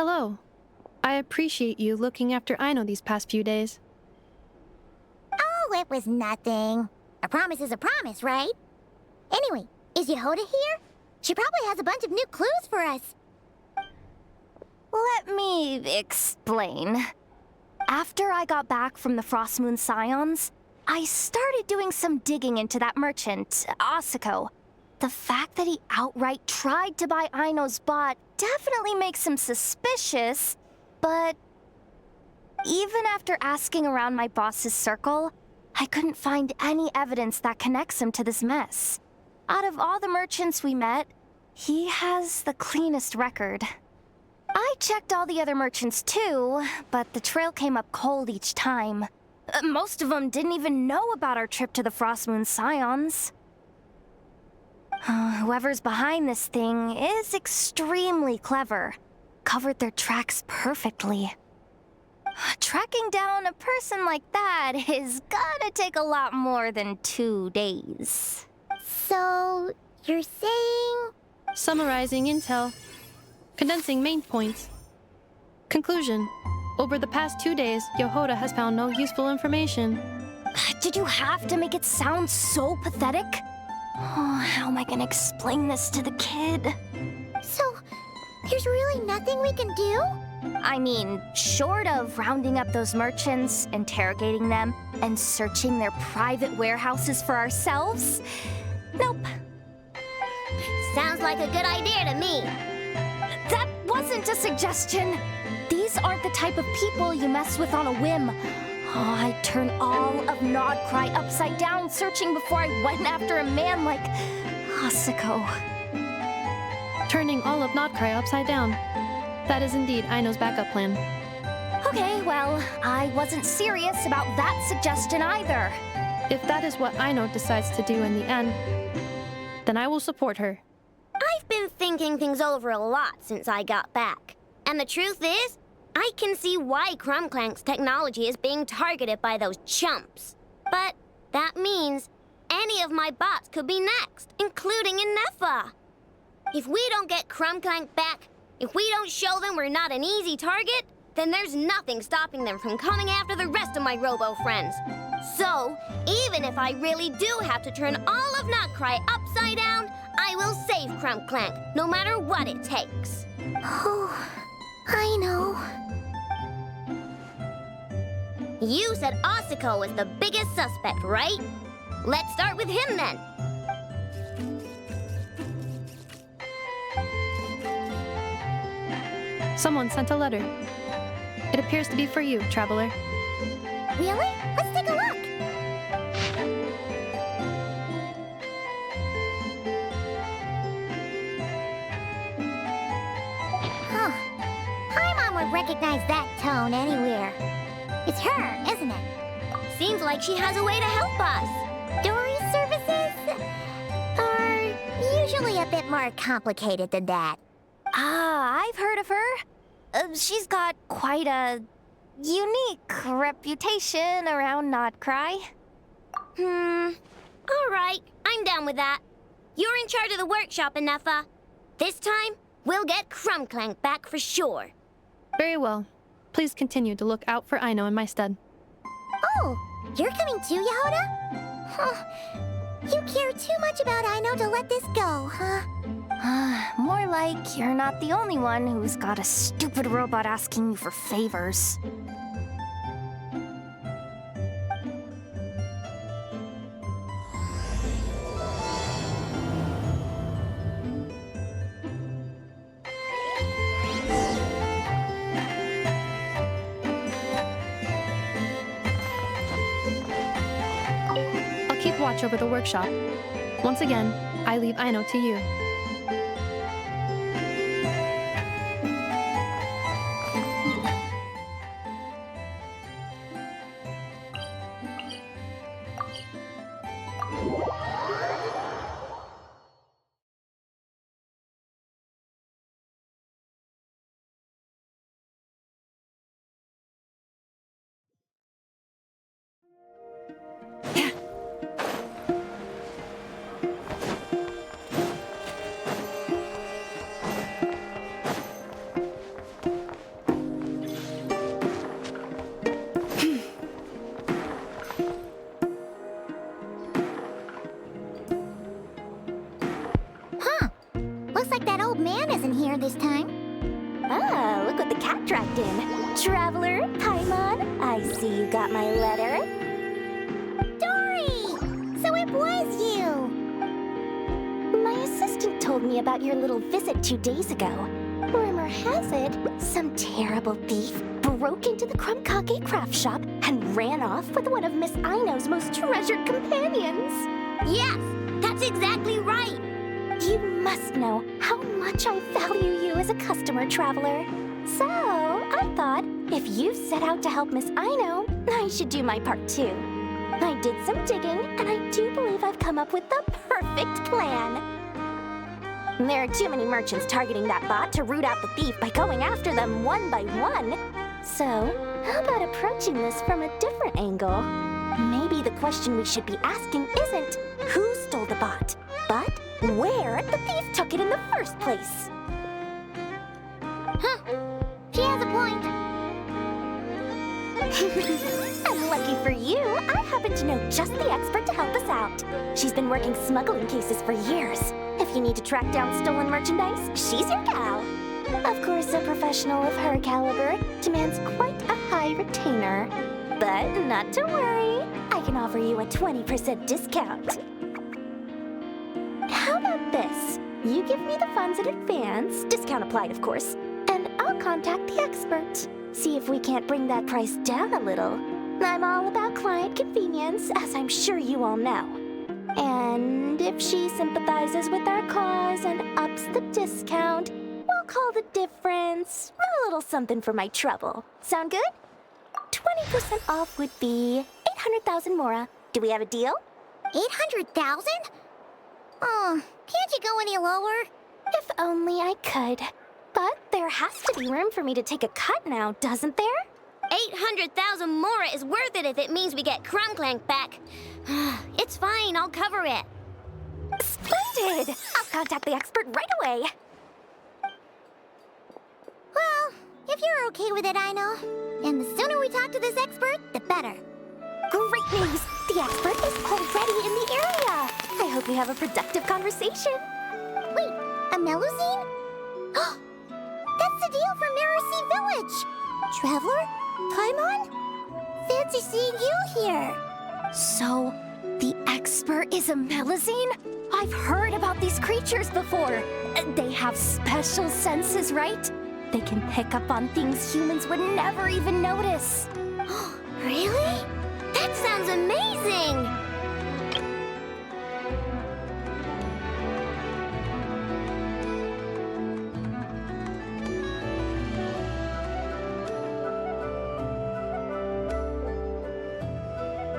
Hello. I appreciate you looking after Aino these past few days. Oh, it was nothing. A promise is a promise, right? Anyway, is Yehoda here? She probably has a bunch of new clues for us. Let me explain. After I got back from the Frost Moon Scions, I started doing some digging into that merchant, Asako. The fact that he outright tried to buy Aino's bot definitely makes him suspicious, but even after asking around my boss's circle, I couldn't find any evidence that connects him to this mess. Out of all the merchants we met, he has the cleanest record. I checked all the other merchants too, but the trail came up cold each time. Most of them didn't even know about our trip to the Frost Moon Scions. Whoever's behind this thing is extremely clever. Covered their tracks perfectly. Tracking down a person like that is gonna take a lot more than 2 days. So, you're saying... Summarizing intel. Condensing main points. Conclusion. Over the past 2 days, Yehoda has found no useful information. Did you have to make it sound so pathetic? Oh, how am I gonna explain this to the kid? So, there's really nothing we can do? I mean, short of rounding up those merchants, interrogating them, and searching their private warehouses for ourselves? Nope. Sounds like a good idea to me. That wasn't a suggestion. These aren't the type of people you mess with on a whim. Oh, I'd turn all of Nodcry upside down searching before I went after a man like Asako. Turning all of Nodcry upside down. That is indeed Aino's backup plan. Okay, well, I wasn't serious about that suggestion either. If that is what Aino decides to do in the end, then I will support her. I've been thinking things over a lot since I got back. And the truth is, I can see why Crumclank's technology is being targeted by those chumps. But that means any of my bots could be next, including Inefa. If we don't get Crumclank back, if we don't show them we're not an easy target, then there's nothing stopping them from coming after the rest of my robo friends. So, even if I really do have to turn all of Nutcry upside down, I will save Crumclank, no matter what it takes. Oh, I know. You said Asako was the biggest suspect, right? Let's start with him then. Someone sent a letter. It appears to be for you, traveler. Really? Let's take a look. Huh. Paimon would recognize that tone anywhere. It's her, isn't it? Seems like she has a way to help us. Dory's services are usually a bit more complicated than that. I've heard of her. She's got quite a unique reputation around Nodcry. All right, I'm down with that. You're in charge of the workshop, Inefa. This time, we'll get Crumclank back for sure. Very well. Please continue to look out for Aino in my stead. Oh, you're coming too, Yehoda? Huh. You care too much about Aino to let this go, huh? More like you're not the only one who's got a stupid robot asking you for favors. I'll keep watch over the workshop. Once again, I leave Aino to you. that old man isn't here this time. Ah, look what the cat dragged in. Traveler, Paimon, I see you got my letter. Dory! So it was you! My assistant told me about your little visit 2 days ago. Rumor has it, some terrible thief broke into the Krumkake craft shop and ran off with one of Miss Aino's most treasured companions. Yes, that's exactly right. You must know how much I value you as a customer, Traveler. So, I thought, if you set out to help Miss Aino, I should do my part too. I did some digging, and I do believe I've come up with the perfect plan. There are too many merchants targeting that bot to root out the thief by going after them one by one. So, how about approaching this from a different angle? Maybe the question we should be asking isn't who stole the bot, but where the thief took it in the first place. Huh. She has a point. And lucky for you, I happen to know just the expert to help us out. She's been working smuggling cases for years. If you need to track down stolen merchandise, she's your gal. Of course, a professional of her caliber demands quite a high retainer. But not to worry, I can offer you a 20% discount. How about this? You give me the funds in advance, discount applied of course, and I'll contact the expert. See if we can't bring that price down a little. I'm all about client convenience, as I'm sure you all know. And if she sympathizes with our cause and ups the discount, we'll call the difference a little something for my trouble. Sound good? 20% off would be 800,000 Mora. Do we have a deal? 800,000? Oh, can't you go any lower? If only I could. But there has to be room for me to take a cut now, doesn't there? 800,000 Mora is worth it if it means we get Krumklank back. It's fine, I'll cover it. Splendid! I'll contact the expert right away. Well, if you're okay with it, I know. And the sooner we talk to this expert, the better. Great news! The expert is already in the area. I hope we have a productive conversation. Wait, a Melusine? That's the deal from Mirror Village. Traveler? Paimon? Fancy seeing you here. So, the expert is a Melusine? I've heard about these creatures before. They have special senses, right? They can pick up on things humans would never even notice. Really? That sounds amazing!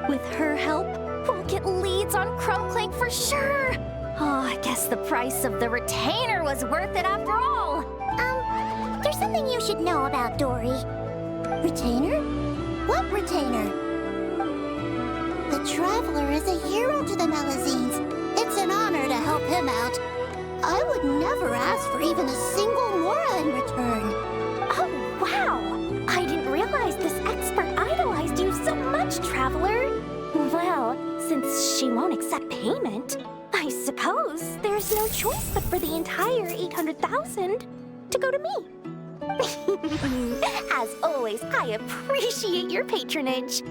With her help, we'll get leads on Krumklank for sure. Oh, I guess the price of the retainer was worth it after all. There's something you should know about Dory. Retainer? What retainer? The Traveler is a hero to the Melusines. It's an honor to help him out. I would never ask for even a single Mora in return. Oh, wow! I didn't realize this expert idolized you so much, Traveler. Well, since she won't accept payment, I suppose there's no choice but for the entire 800,000 to go to me. As always, I appreciate your patronage.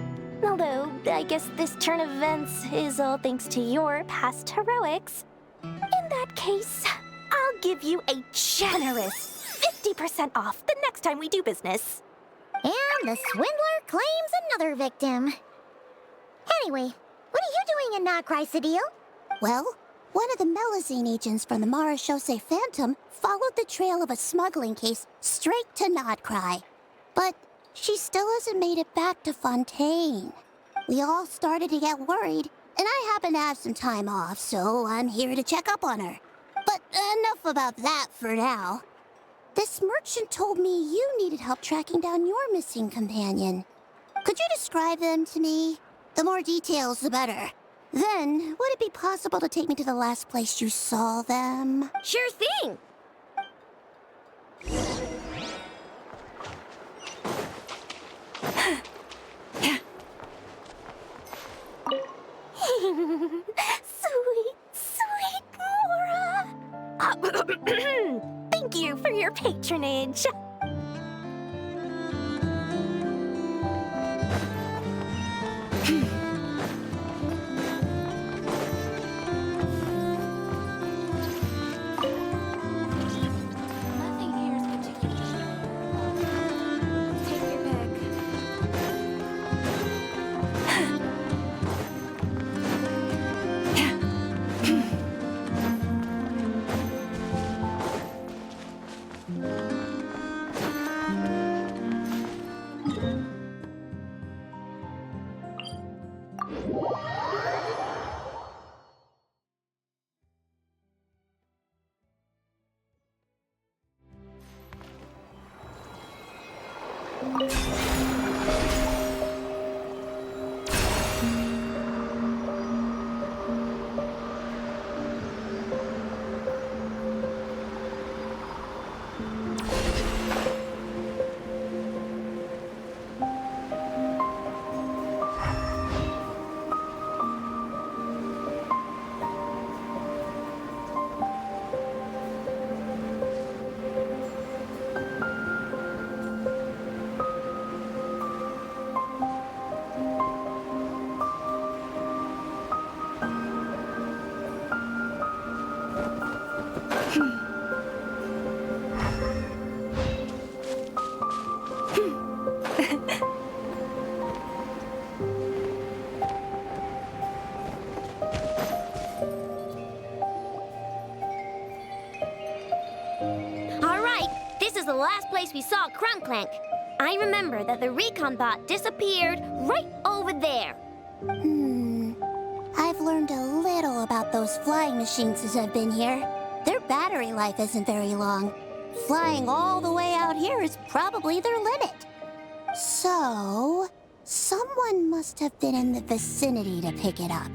Although, I guess this turn of events is all thanks to your past heroics. In that case, I'll give you a generous 50% off the next time we do business. And the swindler claims another victim. Anyway, what are you doing in Not Chrysodile? Well, one of the Melusine agents from the Marechaussee Phantom followed the trail of a smuggling case straight to Nodcry. But she still hasn't made it back to Fontaine. We all started to get worried, and I happen to have some time off, so I'm here to check up on her. But enough about that for now. This merchant told me you needed help tracking down your missing companion. Could you describe them to me? The more details, the better. Then, would it be possible to take me to the last place you saw them? Sure thing! Sweet, sweet Mora. your patronage. Nothing here is particularly. Take your pick. All right, this is the last place we saw Crumbclank. I remember that the recon bot disappeared right over there. I've learned a little about those flying machines since I've been here. Their battery life isn't very long. Flying all the way out here is probably their limit. So, someone must have been in the vicinity to pick it up.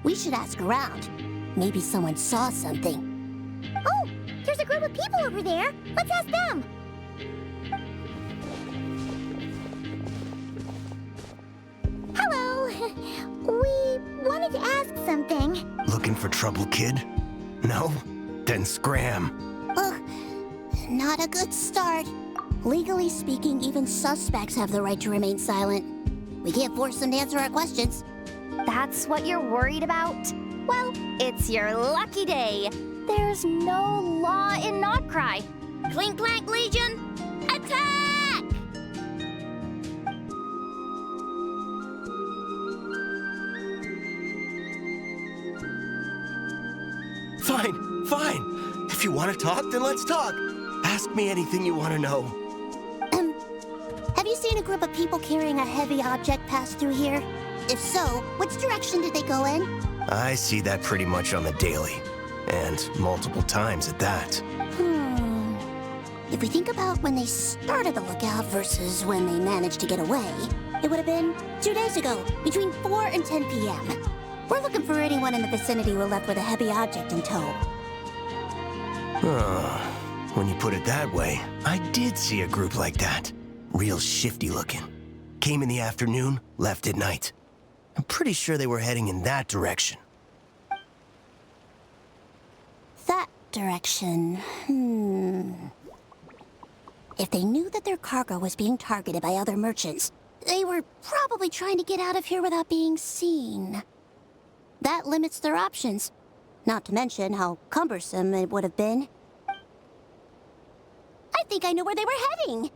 We should ask around. Maybe someone saw something. Oh, there's a group of people over there. Let's ask them. Hello. We wanted to ask something. Looking for trouble, kid? No? Then scram. Ugh, not a good start. Legally speaking, even suspects have the right to remain silent. We can't force them to answer our questions. That's what you're worried about? Well, it's your lucky day. There's no law in Notcry. Clink Clank Legion, attack! Fine, fine. If you want to talk, then let's talk. Ask me anything you want to know. Have you seen a group of people carrying a heavy object pass through here? If so, which direction did they go in? I see that pretty much on the daily. And multiple times at that. If we think about when they started the lookout versus when they managed to get away, it would have been 2 days ago, between 4 and 10 p.m. We're looking for anyone in the vicinity who were left with a heavy object in tow. When you put it that way, I did see a group like that. Real shifty looking. Came in the afternoon, left at night. I'm pretty sure they were heading in that direction. That direction, If they knew that their cargo was being targeted by other merchants, they were probably trying to get out of here without being seen. That limits their options. Not to mention how cumbersome it would have been. I think I know where they were heading.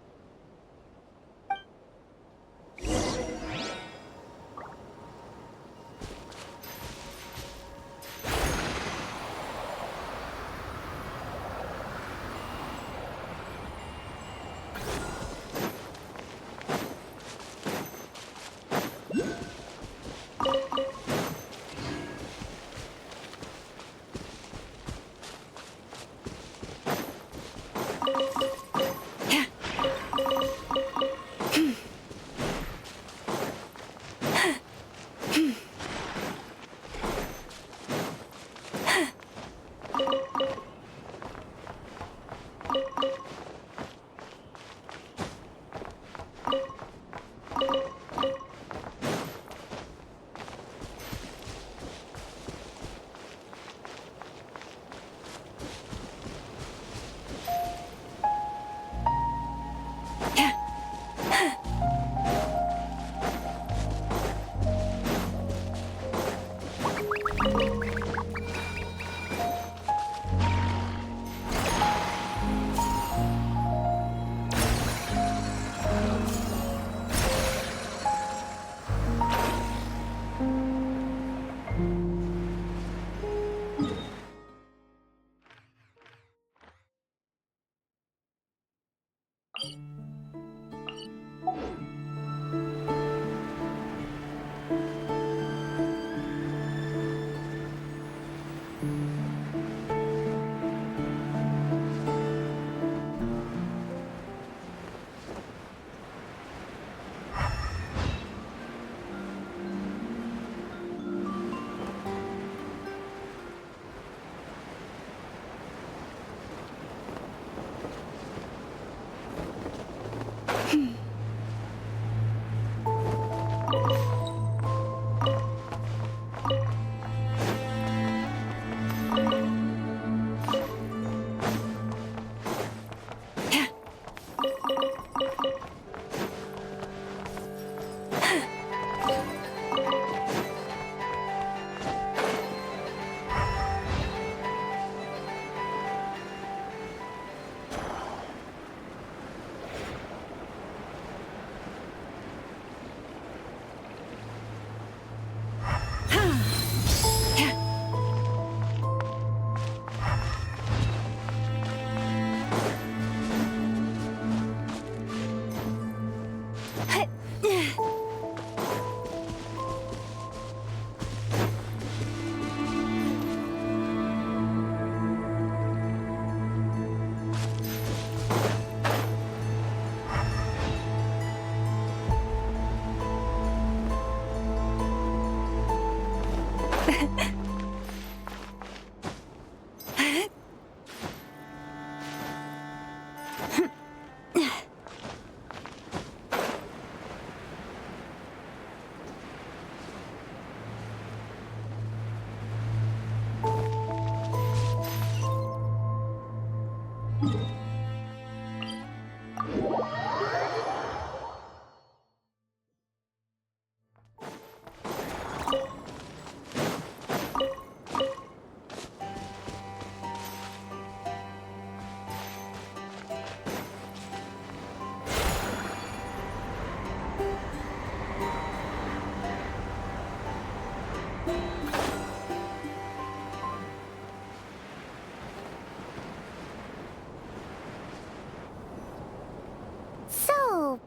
So,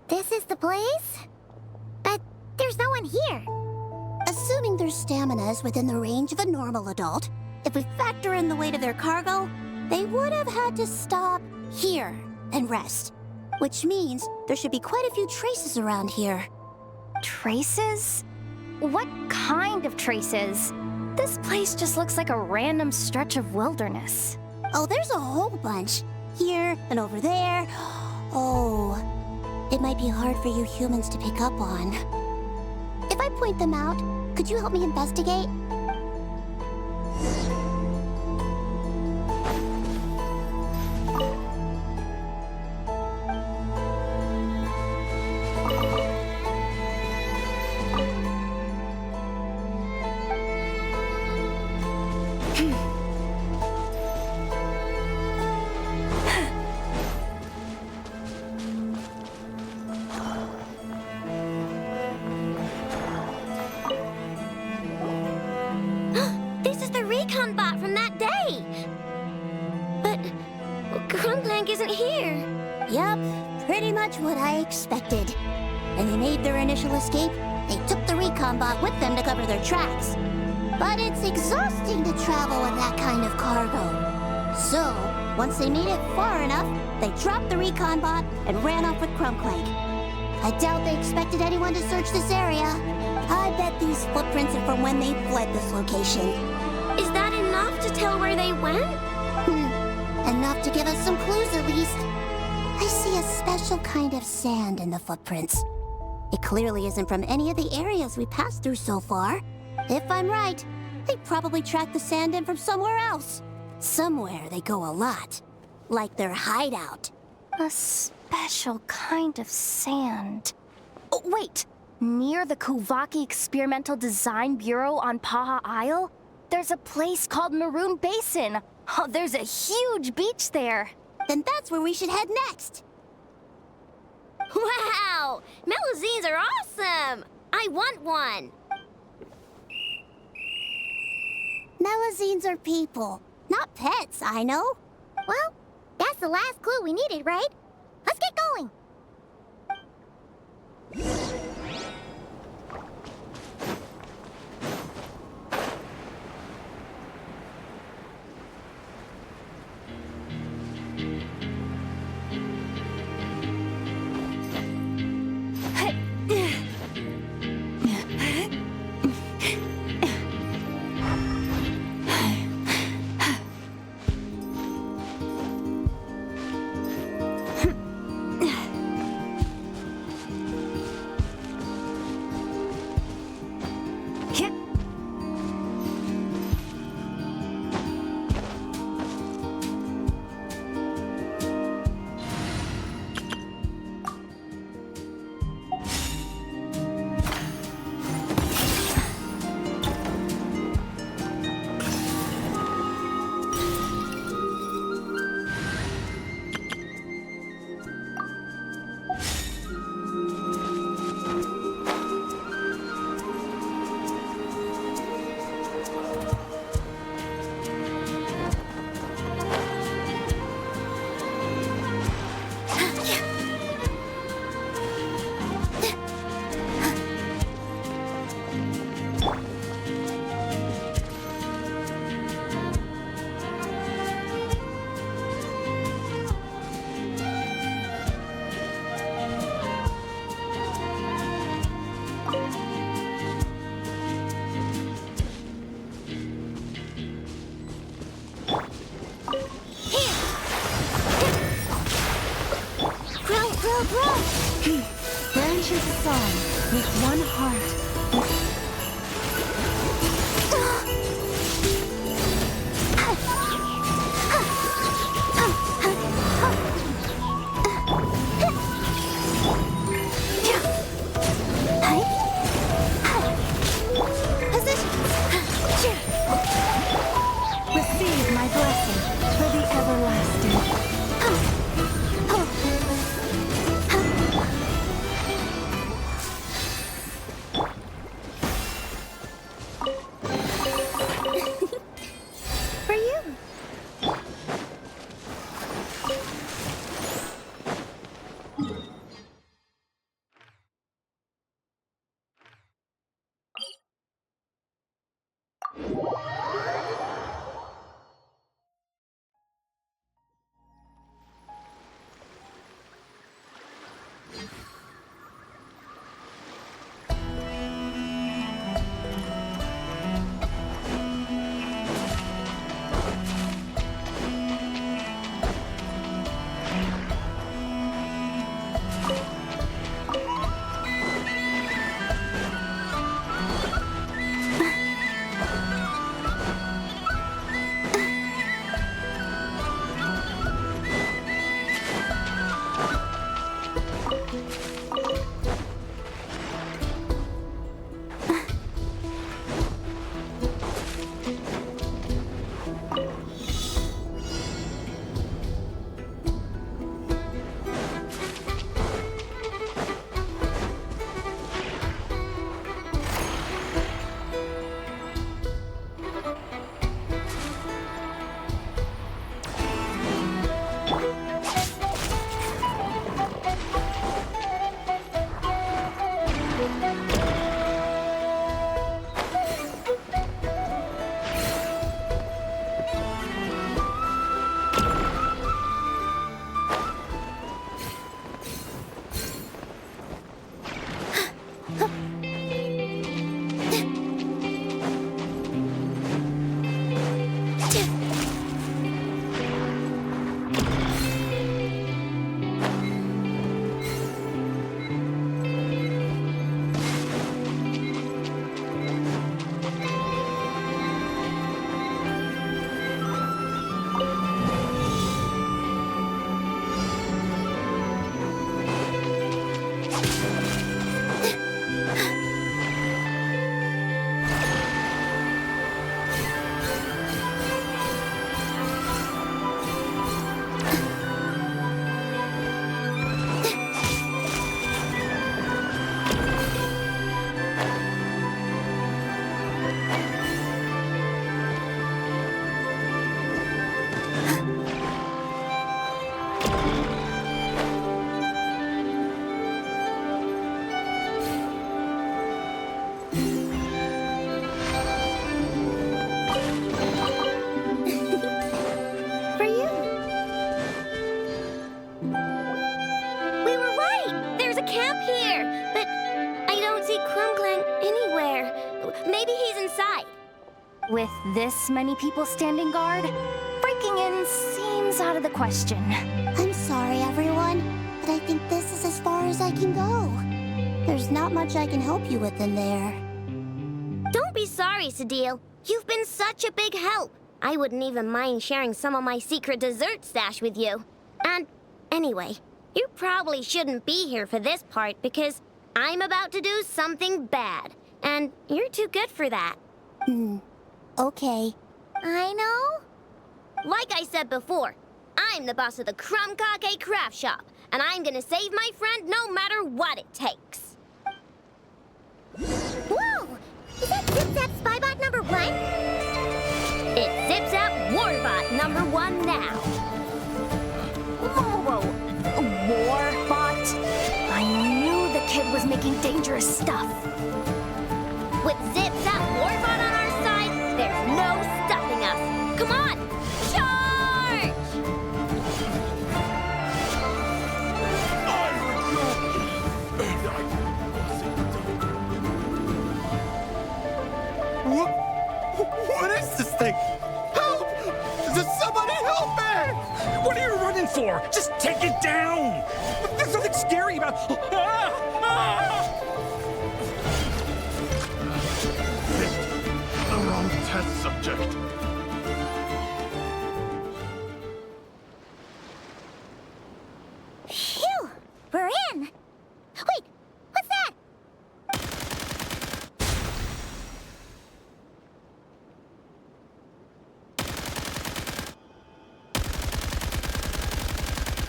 this is the place? But there's no one here. Assuming their stamina is within the range of a normal adult, if we factor in the weight of their cargo, they would have had to stop here and rest. Which means there should be quite a few traces around here. Traces? What kind of traces? This place just looks like a random stretch of wilderness. Oh, there's a whole bunch. Here and over there. Oh, it might be hard for you humans to pick up on. If I point them out, could you help me investigate? This is the recon bot from that day! But Crumblank isn't here. Yup, pretty much what I expected. When they made their initial escape, they took the recon bot with them to cover their tracks. But it's exhausting to travel with that kind of cargo. So, once they made it far enough, they dropped the recon bot and ran off with Crumblank. I doubt they expected anyone to search this area. I bet these footprints are from when they fled this location. Is that enough to tell where they went? Enough to give us some clues at least. I see a special kind of sand in the footprints. It clearly isn't from any of the areas we passed through so far. If I'm right, they probably tracked the sand in from somewhere else. Somewhere they go a lot. Like their hideout. A special kind of sand. Oh, wait! Near the Kuvaki Experimental Design Bureau on Paha Isle, there's a place called Maroon Basin. Oh, there's a huge beach there. Then that's where we should head next. Wow! Melazines are awesome! I want one! Melazines are people, not pets, I know. Well, that's the last clue we needed, right? Let's get going. Branch into song with one heart. Receive my blessing for the everlasting. For you. Maybe he's inside. With this many people standing guard, breaking in seems out of the question. I'm sorry, everyone, but I think this is as far as I can go. There's not much I can help you with in there. Don't be sorry, Sadil. You've been such a big help. I wouldn't even mind sharing some of my secret dessert stash with you. And anyway, you probably shouldn't be here for this part because I'm about to do something bad. And you're too good for that. Okay. I know. Like I said before, I'm the boss of the Crumb Cake Craft Shop, and I'm gonna save my friend no matter what it takes. Whoa! Is that Zip-Zap Spybot number 1? It's Zip-Zap Warbot number 1 now. Whoa, Warbot? I knew the kid was making dangerous stuff. With Zip-Zap Warbot on our side, there's no stopping us. Come on, charge! What is this thing? Help! Does somebody help me? What are you running waiting for? Just take it down! There's nothing scary about... The wrong test subject. Phew! We're in! Wait! What's that?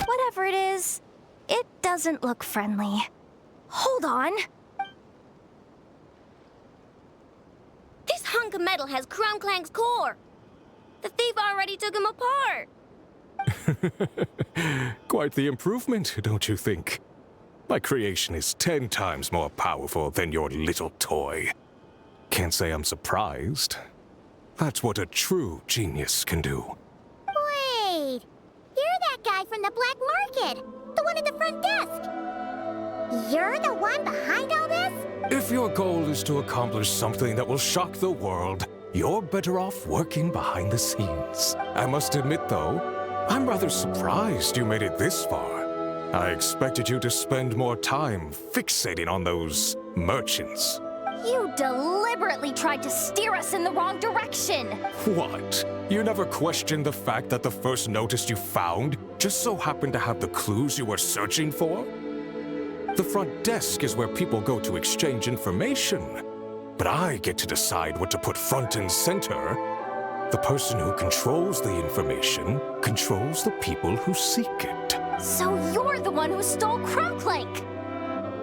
Whatever it is, it doesn't look friendly. Hold on. This hunk of metal has Crumclank's core. The thief already took him apart. Quite the improvement, don't you think? My creation is 10 times more powerful than your little toy. Can't say I'm surprised. That's what a true genius can do. Wait! You're that guy from the black market! The one at the front desk! You're the one behind all this? If your goal is to accomplish something that will shock the world, you're better off working behind the scenes. I must admit, though, I'm rather surprised you made it this far. I expected you to spend more time fixating on those merchants. You deliberately tried to steer us in the wrong direction. What? You never questioned the fact that the first notice you found just so happened to have the clues you were searching for? The front desk is where people go to exchange information. But I get to decide what to put front and center. The person who controls the information controls the people who seek it. So you're the one who stole Crumclank?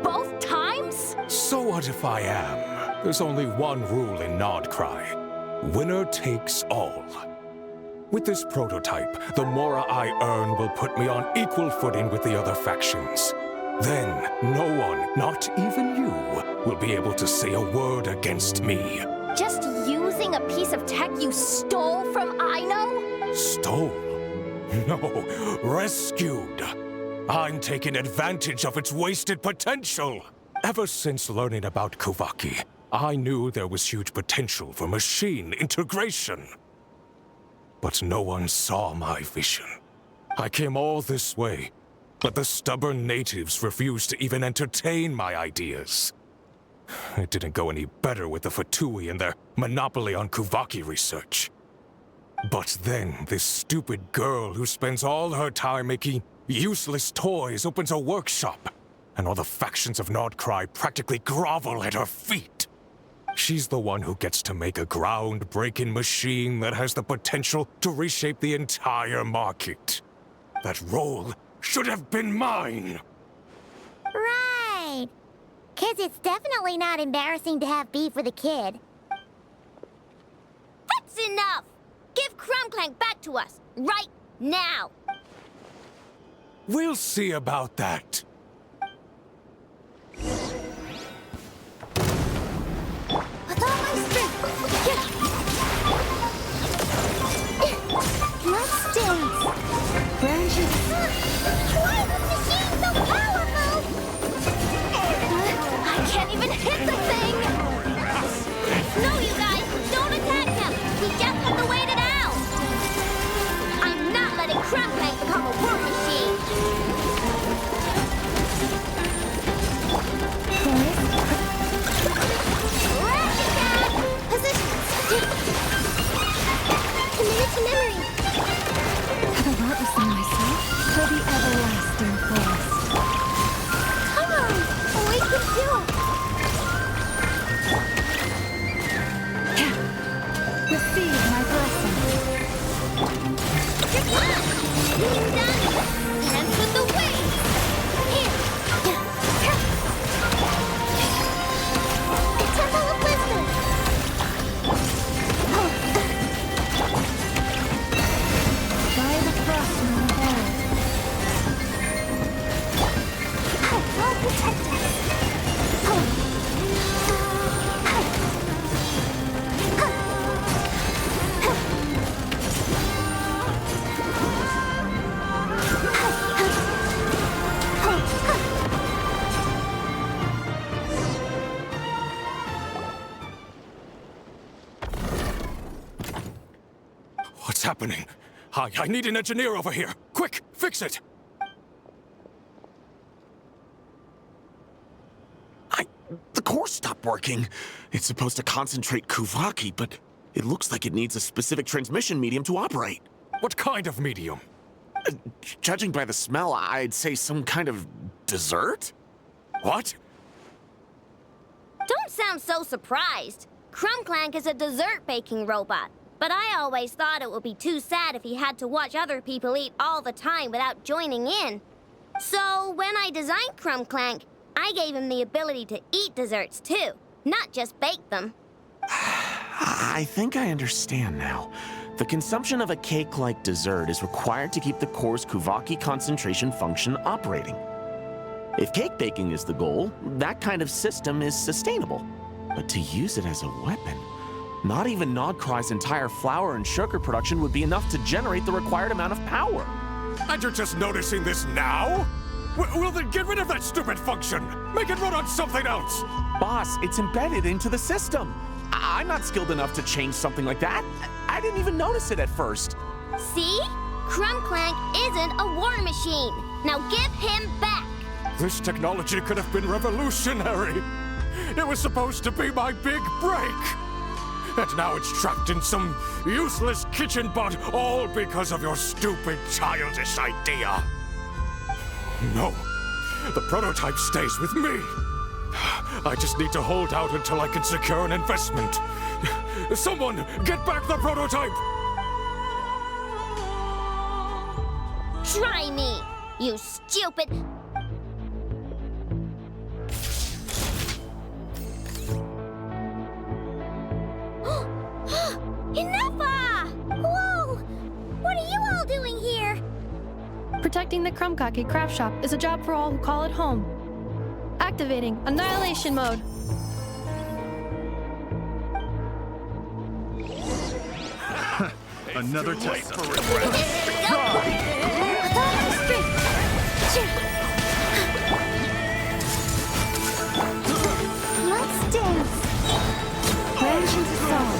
Both times? So what if I am? There's only one rule in Nodcry. Winner takes all. With this prototype, the Mora I earn will put me on equal footing with the other factions. Then, no one, not even you, will be able to say a word against me. Just using a piece of tech you stole from Aino? Stole? No, rescued. I'm taking advantage of its wasted potential. Ever since learning about Kuvaki, I knew there was huge potential for machine integration. But no one saw my vision. I came all this way, but the stubborn natives refused to even entertain my ideas. It didn't go any better with the Fatui and their monopoly on Kuvaki research. But then, this stupid girl who spends all her time making useless toys opens a workshop, and all the factions of Nodcry practically grovel at her feet. She's the one who gets to make a groundbreaking machine that has the potential to reshape the entire market. That role should have been mine! Right! 'Cause it's definitely not embarrassing to have beef with a kid. That's enough! Give Crumclank back to us, right now! We'll see about that. With all my strength! Let's dance! Branches! Why is this machine so powerful? I can't even hit the thing! No, you guys! Don't attack him! We just have to wait it out! I'm not letting Crumclank become a war machine! Committed to memory! Have a lot within myself for the everlasting forest. Come on! We can do it! Receive my blessing. You're done! Being done! Dance with the waves! Here! Temple of Wisdom! By the frostmoon bell. I'll protect us! What's happening? Hi, I need an engineer over here. Quick, fix it! The core stopped working. It's supposed to concentrate Kuvaki, but it looks like it needs a specific transmission medium to operate. What kind of medium? Judging by the smell, I'd say some kind of dessert? What? Don't sound so surprised. Crumbclank is a dessert baking robot. But I always thought it would be too sad if he had to watch other people eat all the time without joining in. So when I designed Crumbclank, I gave him the ability to eat desserts too, not just bake them. I think I understand now. The consumption of a cake-like dessert is required to keep the core's Kuvaki concentration function operating. If cake baking is the goal, that kind of system is sustainable. But to use it as a weapon, not even Nodcry's entire flour and sugar production would be enough to generate the required amount of power. And you're just noticing this now? Well, then get rid of that stupid function! Make it run on something else! Boss, it's embedded into the system. I'm not skilled enough to change something like that. I didn't even notice it at first. See? Crumbclank isn't a war machine. Now give him back! This technology could have been revolutionary. It was supposed to be my big break. And now it's trapped in some useless kitchen bot, all because of your stupid, childish idea. No, the prototype stays with me. I just need to hold out until I can secure an investment. Someone, get back the prototype! Try me, you stupid... Enough! Whoa! What are you all doing here? Protecting the Crumbkake craft shop is a job for all who call it home. Activating annihilation mode. Another test. Let's dance. Branch into song.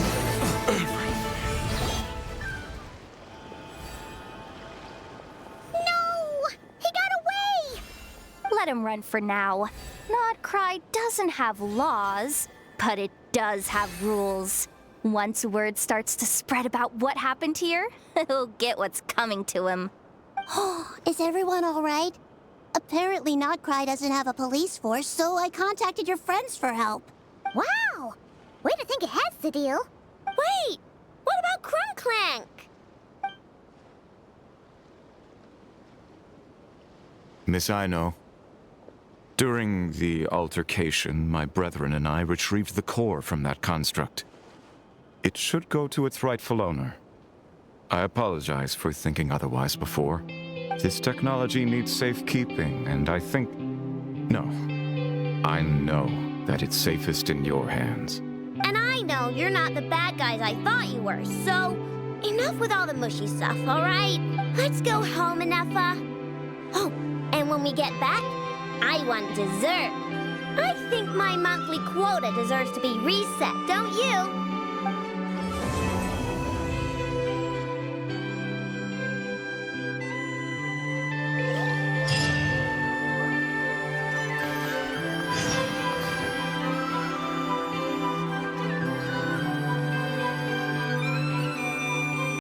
Let him run for now. Nodcry doesn't have laws, but it does have rules. Once word starts to spread about what happened here, he'll get what's coming to him. Is everyone all right? Apparently Nodcry doesn't have a police force, so I contacted your friends for help. Wow! Way to think ahead, Sadil. Wait! What about Crumbclank? Miss Aino, during the altercation, my brethren and I retrieved the core from that construct. It should go to its rightful owner. I apologize for thinking otherwise before. This technology needs safekeeping, and I think... No. I know that it's safest in your hands. And I know you're not the bad guys I thought you were, so... Enough with all the mushy stuff, alright? Let's go home, Enougha. Oh, and when we get back, I want dessert. I think my monthly quota deserves to be reset, don't you?